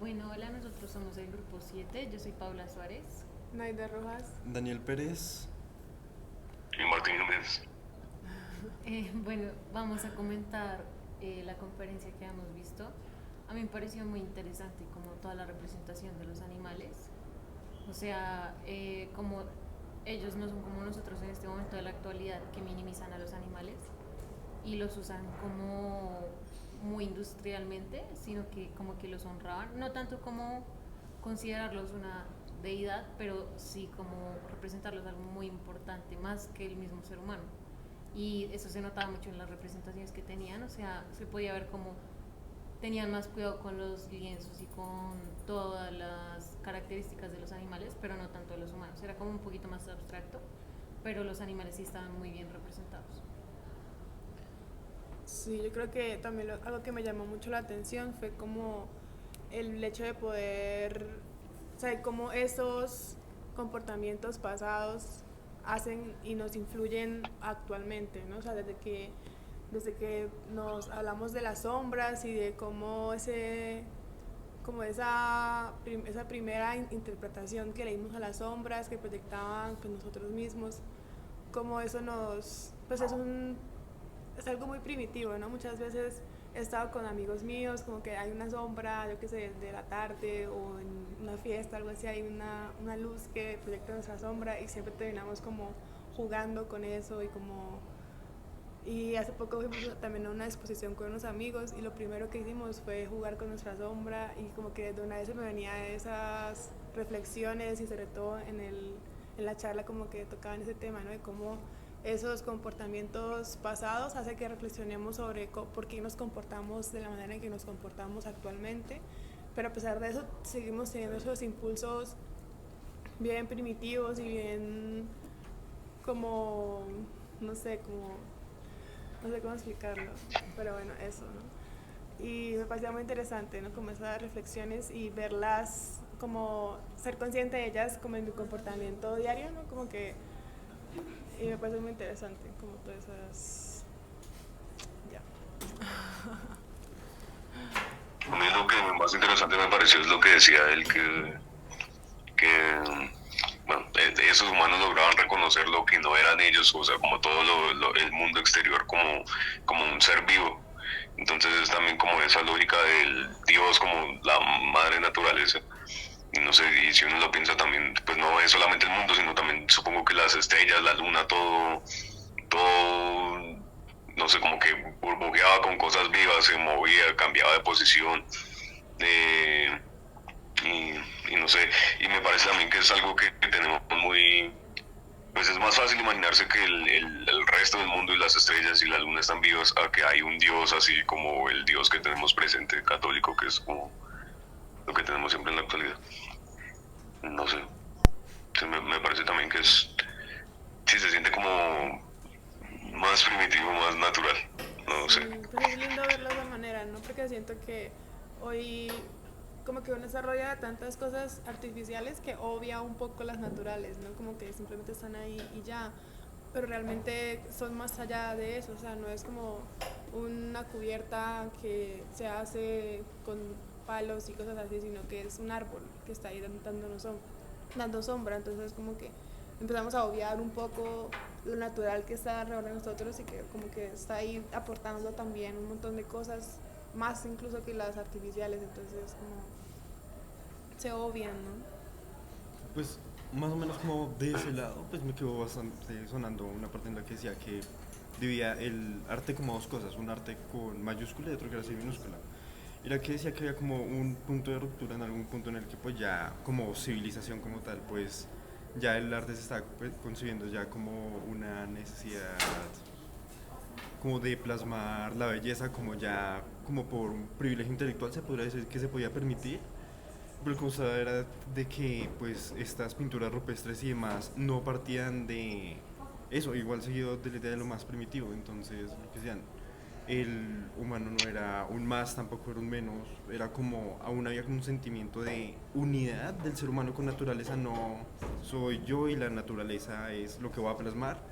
Bueno, hola, nosotros somos el grupo 7. Yo soy Paula Suárez. Naida Rojas. Daniel Pérez. Y Martín Jiménez. Bueno, vamos a comentar la conferencia que hemos visto. A mí me pareció muy interesante como toda la representación de los animales. O sea, como ellos no son como nosotros en este momento de la actualidad que minimizan a los animales y los usan como muy industrialmente, sino que como que los honraban, no tanto como considerarlos una deidad, pero sí como representarlos algo muy importante, más que el mismo ser humano. Y eso se notaba mucho en las representaciones que tenían, o sea, se podía ver como tenían más cuidado con los lienzos y con todas las características de los animales, pero no tanto de los humanos. Era como un poquito más abstracto, pero los animales sí estaban muy bien representados. Sí, yo creo que también algo que me llamó mucho la atención fue como el hecho de poder, o sea, cómo esos comportamientos pasados hacen y nos influyen actualmente, ¿no? O sea, desde que nos hablamos de las sombras y de cómo esa primera interpretación que leímos a las sombras que proyectaban con nosotros mismos, como eso pues es algo muy primitivo, ¿no? Muchas veces he estado con amigos míos, como que hay una sombra, yo qué sé, de la tarde o en una fiesta, algo así, hay una luz que proyecta nuestra sombra y siempre terminamos como jugando con eso y hace poco fuimos también a una exposición con unos amigos y lo primero que hicimos fue jugar con nuestra sombra y como que de una vez se me venían esas reflexiones y sobre todo en la charla como que tocaban ese tema, ¿no? De cómo esos comportamientos pasados hace que reflexionemos sobre por qué nos comportamos de la manera en que nos comportamos actualmente, pero a pesar de eso seguimos teniendo esos impulsos bien primitivos y bien como, no sé, no sé cómo explicarlo, pero bueno, eso, ¿no? Y me parecía muy interesante, ¿no? Como esas reflexiones y verlas, como ser consciente de ellas como en mi comportamiento diario, ¿no? Como que, y me parece muy interesante, como todas esas, ya. A mí lo que más interesante me pareció es lo que decía él, que bueno, esos humanos lograban reconocer lo que no eran ellos, o sea, como todo el mundo exterior como un ser vivo. Entonces es también como esa lógica del Dios como la madre naturaleza. Y no sé, y si uno lo piensa también, pues no es solamente el mundo, sino también supongo que las estrellas, la luna, todo, no sé, como que burbujeaba con cosas vivas, se movía, cambiaba de posición. Eh, y no sé, y me parece también que es algo que tenemos muy, pues es más fácil imaginarse que el resto del mundo y las estrellas y la luna están vivas a que hay un Dios así como el Dios que tenemos presente católico, que es como lo que tenemos siempre en la actualidad. No sé, sí, me parece también que sí se siente como más primitivo, más natural, no sé. Sí, pues es lindo verlo de esa manera, ¿no? Porque siento que hoy como que uno desarrolla tantas cosas artificiales que obvia un poco las naturales, ¿no? Como que simplemente están ahí y ya. Pero realmente son más allá de eso, o sea, no es como una cubierta que se hace con palos y cosas así, sino que es un árbol que está ahí dando sombra, entonces como que empezamos a obviar un poco lo natural que está alrededor de nosotros y que como que está ahí aportando también un montón de cosas, más incluso que las artificiales, entonces como se obvian, ¿no? Pues más o menos como de ese lado, pues me quedó bastante sonando una parte en la que decía que dividía el arte como dos cosas, un arte con mayúscula y otro que era sin minúscula. Era que decía que había como un punto de ruptura en algún punto en el que pues ya como civilización como tal, pues ya el arte se está pues, concibiendo ya como una necesidad como de plasmar la belleza como ya como por un privilegio intelectual se podría decir que se podía permitir, pero el cosa era de que pues estas pinturas rupestres y demás no partían de eso, igual seguido de la idea de lo más primitivo, entonces lo que decían, el humano no era un más, tampoco era un menos, era como, aún había como un sentimiento de unidad del ser humano con naturaleza, no soy yo y la naturaleza es lo que voy a plasmar,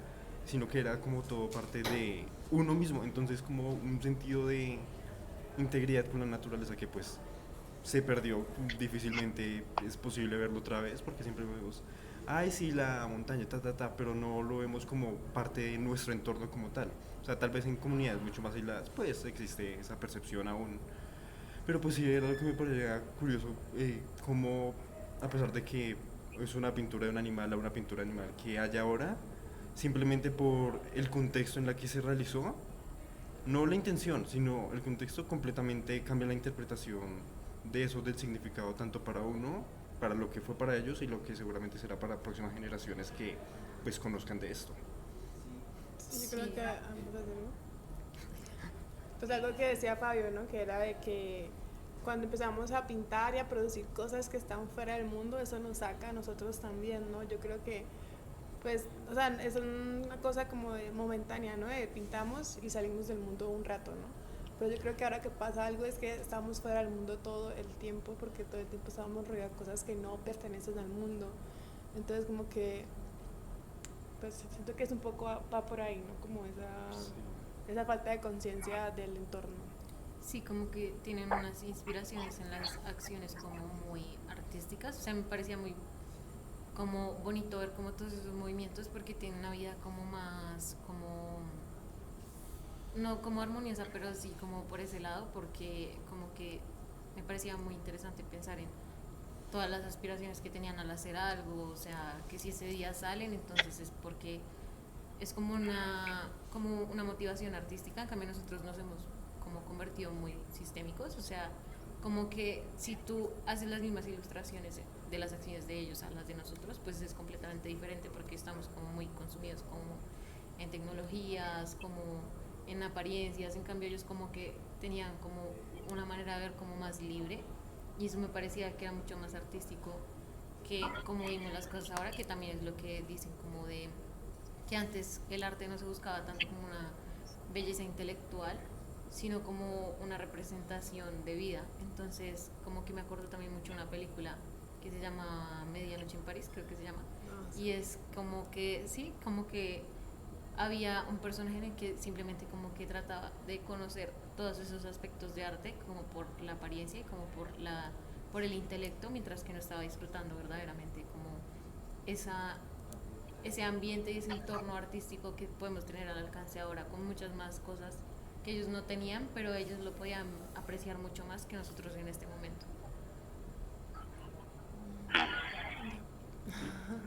sino que era como todo parte de uno mismo, entonces como un sentido de integridad con la naturaleza que pues se perdió, difícilmente es posible verlo otra vez porque siempre vemos, ay sí, la montaña, pero no lo vemos como parte de nuestro entorno como tal. O sea, tal vez en comunidades mucho más aisladas, pues existe esa percepción aún. Pero pues sí, era lo que me parecía curioso, como a pesar de que es una pintura de un animal a una pintura animal que haya ahora, simplemente por el contexto en la que se realizó, no la intención, sino el contexto completamente cambia la interpretación de eso, del significado tanto para uno, para lo que fue para ellos y lo que seguramente será para próximas generaciones que pues conozcan de esto. Sí, yo creo Sí, que pues algo que decía Fabio, ¿no? Que era de que cuando empezamos a pintar y a producir cosas que están fuera del mundo, eso nos saca a nosotros también, ¿no? Yo creo que pues, o sea, es una cosa como de momentánea, ¿no? De pintamos y salimos del mundo un rato, ¿no? Pero yo creo que ahora que pasa algo es que estamos fuera del mundo todo el tiempo, porque todo el tiempo estamos rodeados de cosas que no pertenecen al mundo. Entonces, como que, pues siento que es un poco, va por ahí, ¿no? Como esa falta de conciencia del entorno. sí, como que tienen unas inspiraciones en las acciones como muy artísticas. O sea, me parecía muy como bonito ver como todos esos movimientos porque tienen una vida como más, como, no como armoniosa, pero sí como por ese lado, porque como que me parecía muy interesante pensar en todas las aspiraciones que tenían al hacer algo, o sea, que si ese día salen, entonces es porque es como una motivación artística. En cambio nosotros nos hemos como convertido muy sistémicos, o sea, como que si tú haces las mismas ilustraciones de las acciones de ellos a las de nosotros, pues es completamente diferente porque estamos como muy consumidos como en tecnologías, como en apariencias. En cambio ellos como que tenían como una manera de ver como más libre, y eso me parecía que era mucho más artístico que como vimos las cosas ahora, que también es lo que dicen como de que antes el arte no se buscaba tanto como una belleza intelectual, sino como una representación de vida. Entonces, como que me acuerdo también mucho de una película que se llama Medianoche en París, creo que se llama, Ah, sí. y es como que, sí, como que había un personaje en el que simplemente como que trataba de conocer todos esos aspectos de arte como por la apariencia y como por el intelecto, mientras que no estaba disfrutando verdaderamente como esa ese ambiente y ese entorno artístico que podemos tener al alcance ahora, con muchas más cosas que ellos no tenían, pero ellos lo podían apreciar mucho más que nosotros en este momento. Ya.